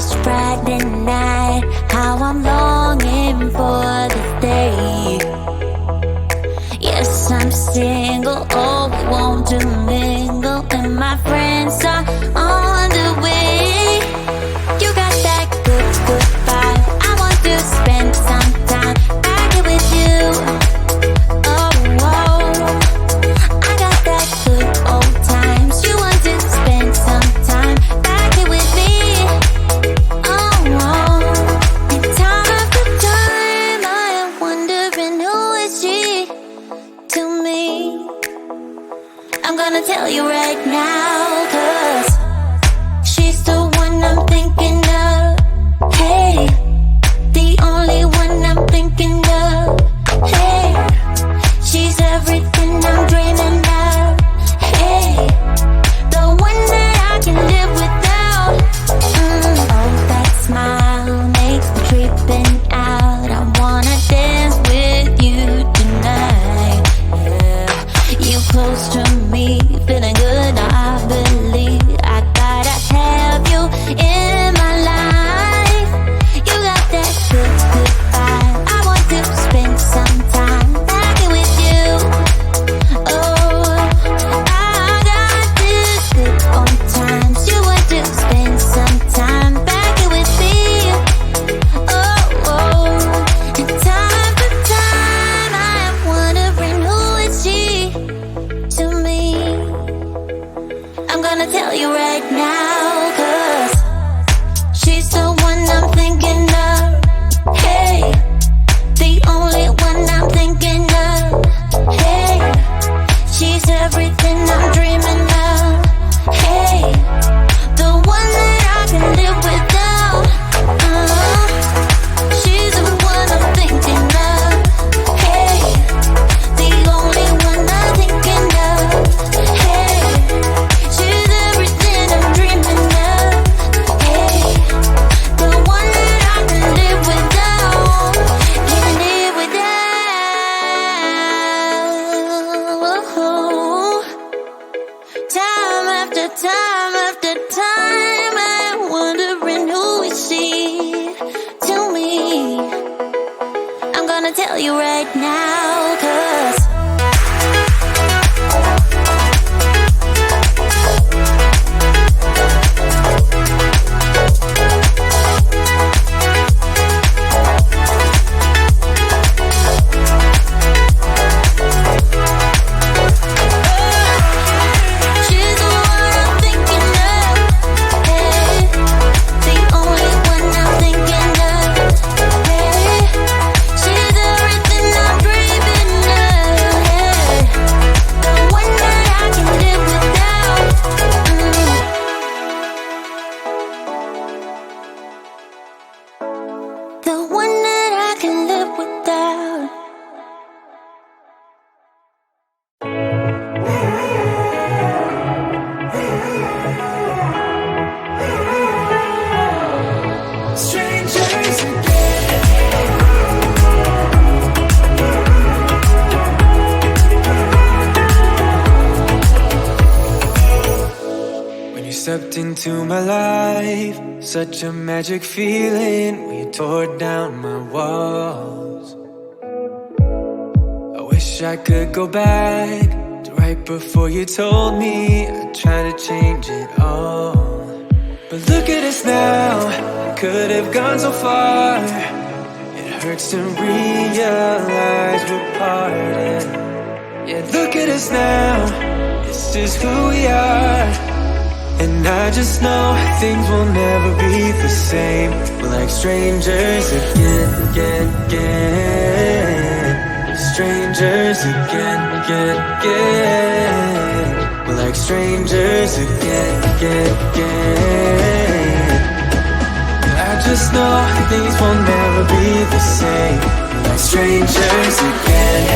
It's Friday night, how I'm longing for this day. Yes, I'm single, oh, we want to mingle, and my friends are on the way. You got that good, good vibe, I want to spend some time back here with you. Oh, whoa, I got that good old times. You want to spend some time back here with me. Oh, whoa, and time after time I am wondering who is she to me. I'm gonna tell you right now, 'cause she's the one I'm thinking of. Hey, the only one I'm thinking of. Hey, she's everything I'm dreaming of. Hey, the one that I can live without. Oh, that smile makes me tripping out. I wanna dance with you tonight. Yeah, you close to me, feeling good. I believe I gotta have you in my life. You got that good, good vibe. I want to spend some time back here with you. Oh, I got this good old times. You want to spend some time back here with me. Oh, and time after time I am wondering who is she to me. I'm gonna tell you right now, 'cause she's the one I'm thinking of. Hey, the only one I'm thinking of. Hey, she's everything I'm dreaming of. Hey, the one that I can live without. She's the one I'm thinking of. Hey, the only one I'm thinking of. Hey, she's everything I'm dreaming of. Hey, the one that I can live without. Can live without. Time after time after time I'm wondering who is she to me. I'm gonna tell you right now, 'cause she's the one I'm thinking of. Hey, the only one I'm thinking of. Hey, she's everything I'm dreaming of. Hey, the one that I can live without. The one that I can live without. Strangers again. When you stepped into my life, such a magic feeling when you tore down my walls. I wish I could go back to right before you told me I'd try to change it all. But look at us now, could have gone so far. It hurts to realize we're parted. Yeah, look at us now, this is who we are. And I just know things will never be the same. We're like strangers again, again, again. Strangers again, again, again. We're like strangers again, again, again. I just know things will never be the same. We're like strangers again.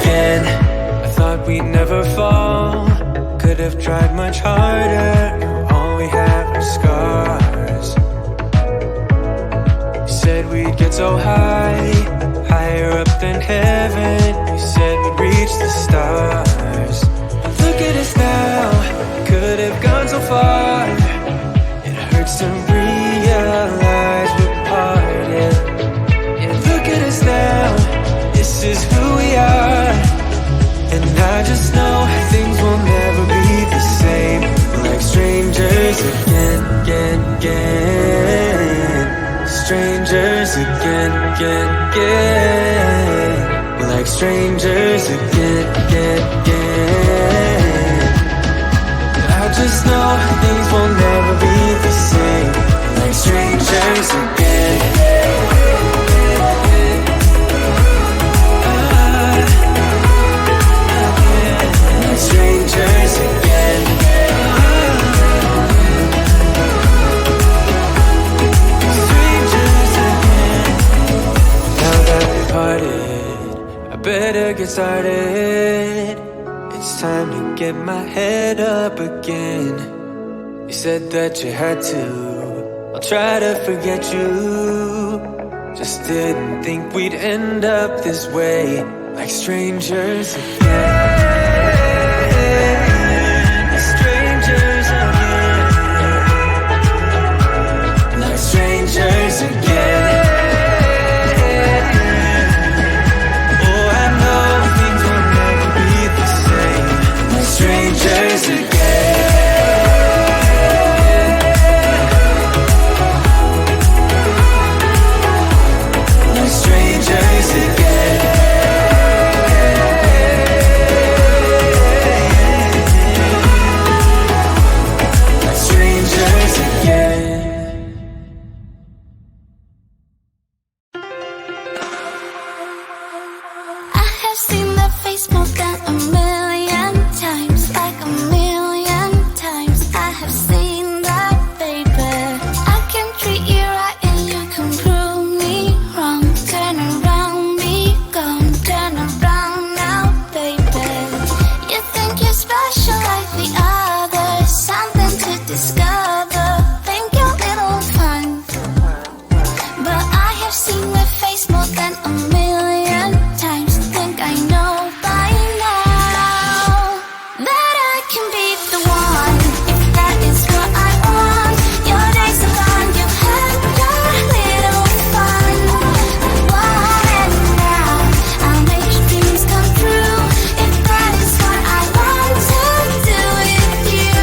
Again, I thought we'd never fall. Could have tried much harder. Now all we have are scars. You said we'd get so high, higher up than heaven. You said we'd reach reach the stars. But look at us now, could have gone so far. It hurts to realize we're parted. Yeah, look at us now, this is who we are. And I just know things will never be the same. We're like strangers again, again, again. Strangers again, again, again. We're like strangers again, again, again. I just know things will never be the same. We're like strangers again. Strangers again. Strangers again. Now that we parted, I better get started. It's time to get my head up again. You said that you had to, I'll try to forget you. Just didn't think we'd end up this way, like strangers again. Strangers again. Oh, I know things will never be the same. Like strangers again. Like strangers again. Like strangers again. More than a million times, like a million times. I have seen that, baby. I can treat you right and you can prove me wrong. Turn around, be gone. Turn around now, baby. You think you're special like the others, something to discover. Think you're little fun, but I have seen their face more than a million times. Think I know that I can be the one, if that is what I want. Your days are gone, you've had your little fun. And now I'll make your dreams come true, if that is what I want to do with you.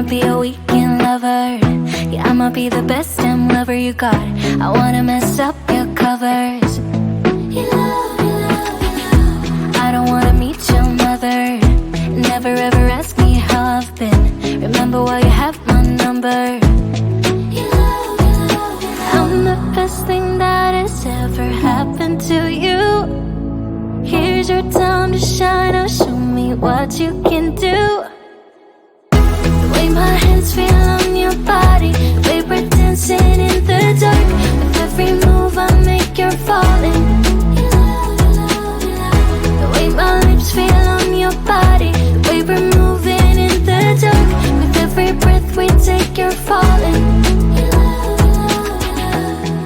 be a weekend lover. Yeah, I'ma be the best damn lover you got. I wanna mess up your covers. I don't wanna meet your mother. Never ever ask me how I've been. Remember why you have my number. I'm the best thing that has ever happened to you. Here's your time to shine. Now show me what you can do. The way my hands feel on your body, the way we're dancing in the dark. With every move I make, you're falling. The way my lips feel on your body, the way we're moving in the dark. With every breath we take, you're falling.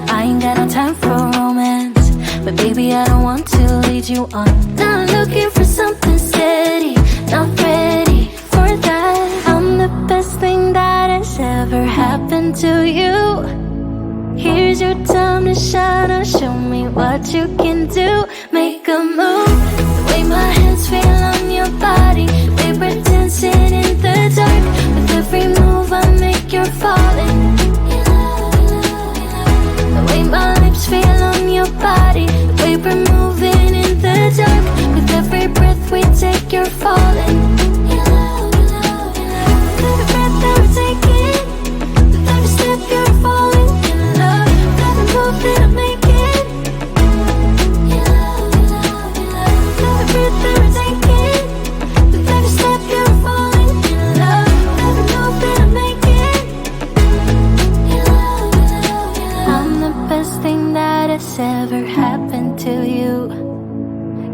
I ain't got no time for romance, but baby I don't want to lead you on. Not looking for something steady, not ready for that. I'm the best thing that has ever happened to you. Here's your time to shine. Now show me what you can do. Make a move. The way my hands feel on your body, the way we're dancing in the dark. With every move I make, you're falling. The way my lips feel on your body, the way we're moving in the dark. With every breath we take, you're falling. Every breath that we're taking, with every step you're falling in love. With every move that I'm making, every breath that we're taking, with every step you're falling in love. With every move that I'm making, I'm the best thing that has ever happened to you.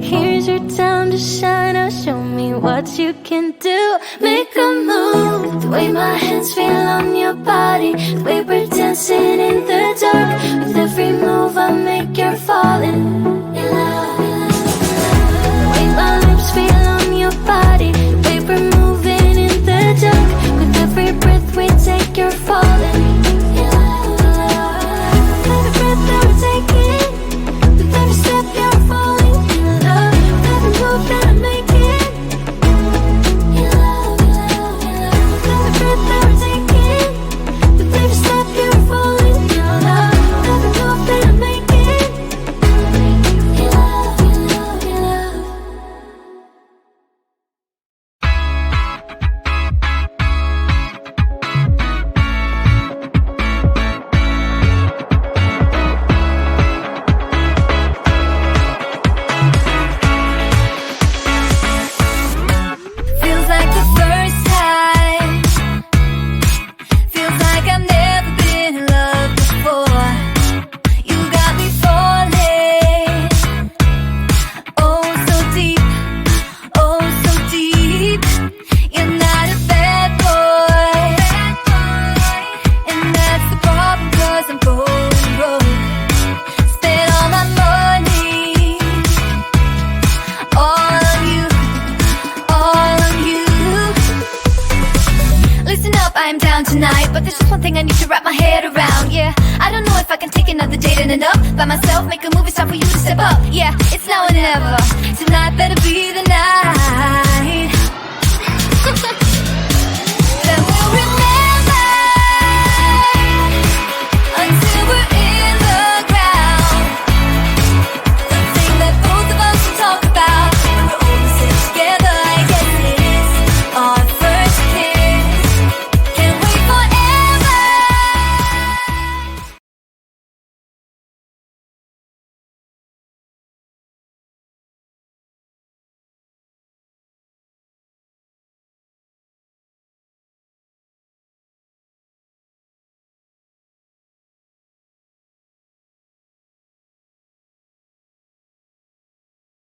Here's your time to shine. Now show me what you can do. Make a move. The way my hands feel on your body, the way we're dancing in the dark. With every move I make, you're falling. The way my lips feel on your body, the way we're moving in the dark. With every breath we take, you're falling. Every breath that we're taking, with every step you're falling in love. With every move that I'm making, every breath that we're taking, with every step you're falling in love. With every move that I'm making, feels like the first time. Feels like I've never been in love before. You got me falling. Oh, so deep. Oh, so deep. You're not a bad boy. And that's the problem, 'cause I'm going broke. Spent all my money. All on you. All on you. Listen up, I'm down tonight, but there's just one thing I need to wrap my head around. Yeah, I don't know if I can take another date and enough by myself. Make a move, it's time for you to step up. Yeah, it's now or never. Tonight better be the night.